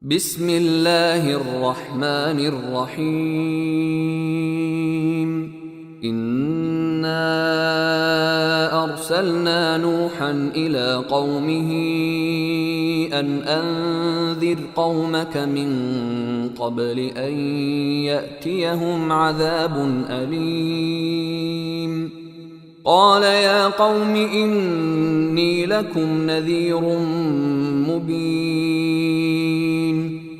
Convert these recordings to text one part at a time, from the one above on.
بسم الله الرحمن الرحيم. إنا أرسلنا نوحا إلى قومه أن أنذر قومك من قبل أن يأتيهم عذاب أليم. قال يا قوم إني لكم نذير مبين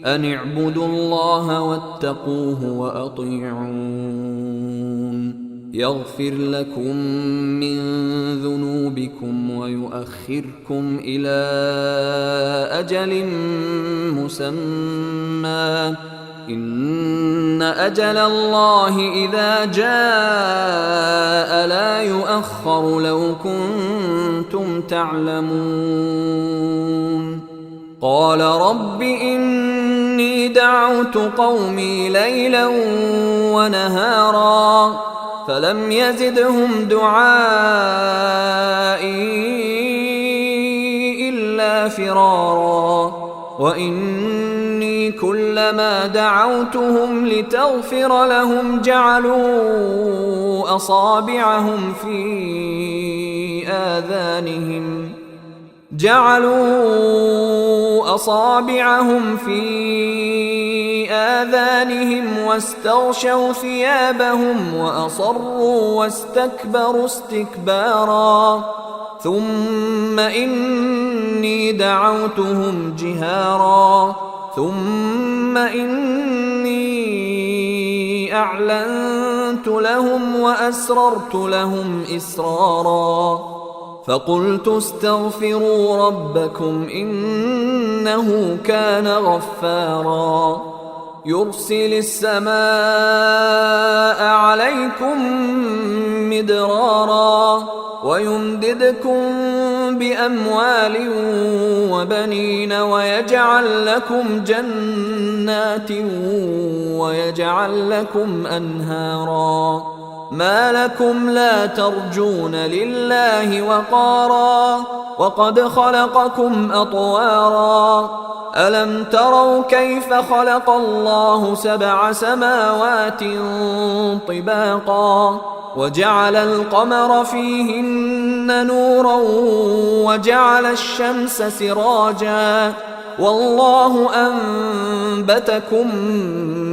أن اعبدوا الله واتقوه وأطيعون يغفر لكم من ذنوبكم ويؤخركم إلى أجل مسمى إن أجل الله إذا جاء لا يؤخر لو كنتم تعلمون. قال رب إني دعوت قومي ليلا ونهارا فلم يزدهم دعائي إلا فرارا وإني كلما دعوتهم لتغفر لهم جعلوا أصابعهم في آذانهم واستغشوا ثيابهم وأصروا واستكبروا استكبارا ثم إني دعوتهم جهارا ثم إني أعلنت لهم وأسررت لهم إسرارا فقلت استغفروا ربكم إنه كان غفارا يرسل السماء عليكم مدرارا ويمددكم بأموال وبنين ويجعل لكم جنات ويجعل لكم أنهارا ما لكم لا ترجون لله وقارا وقد خلقكم أطوارا ألم تروا كيف خلق الله 7 سماوات طباقا وجعل القمر فيهن نورا وجعل الشمس سراجا والله أنبتكم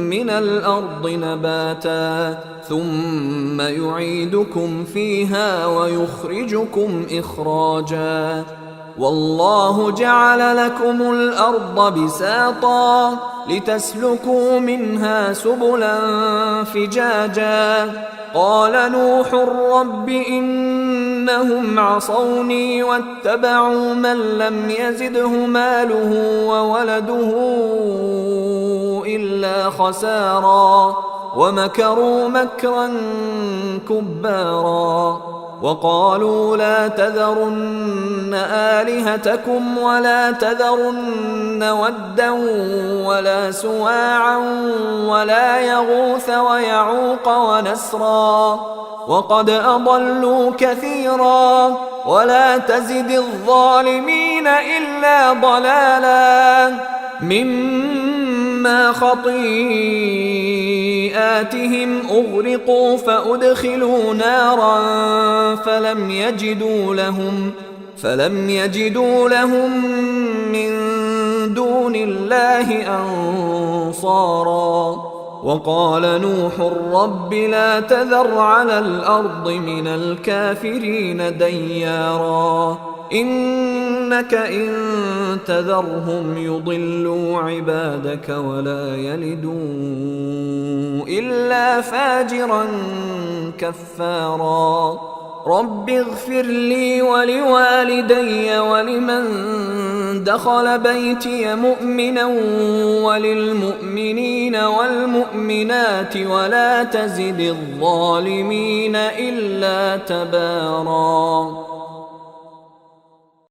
من الأرض نباتا ثم يعيدكم فيها ويخرجكم إخراجا والله جعل لكم الأرض بساطا لتسلكوا منها سبلا فجاجا قال نوح رب إنهم عصوني واتبعوا من لم يزده ماله وولده إلا خسارا ومكروا مكرا كبارا وقالوا لا تذرن آلهتكم ولا تذرن ودا ولا سواعا ولا يغوث ويعوق ونسرا وقد أضلوا كثيرا ولا تزد الظالمين إلا ضلالا مما خطيئاتهم أغرقوا فأدخلوا نارا فلم يجدوا لهم من دون الله أنصارا وقال نوح رب لا تذر على الأرض من الكافرين ديارا إنك إن تذرهم يضلوا عبادك ولا يلدوا إلا فاجرا كفارا رب اغفر لي ولوالدي ولمن دخل بيتي مؤمنا وللمؤمنين والمؤمنات ولا تزد الظالمين إلا تبارا.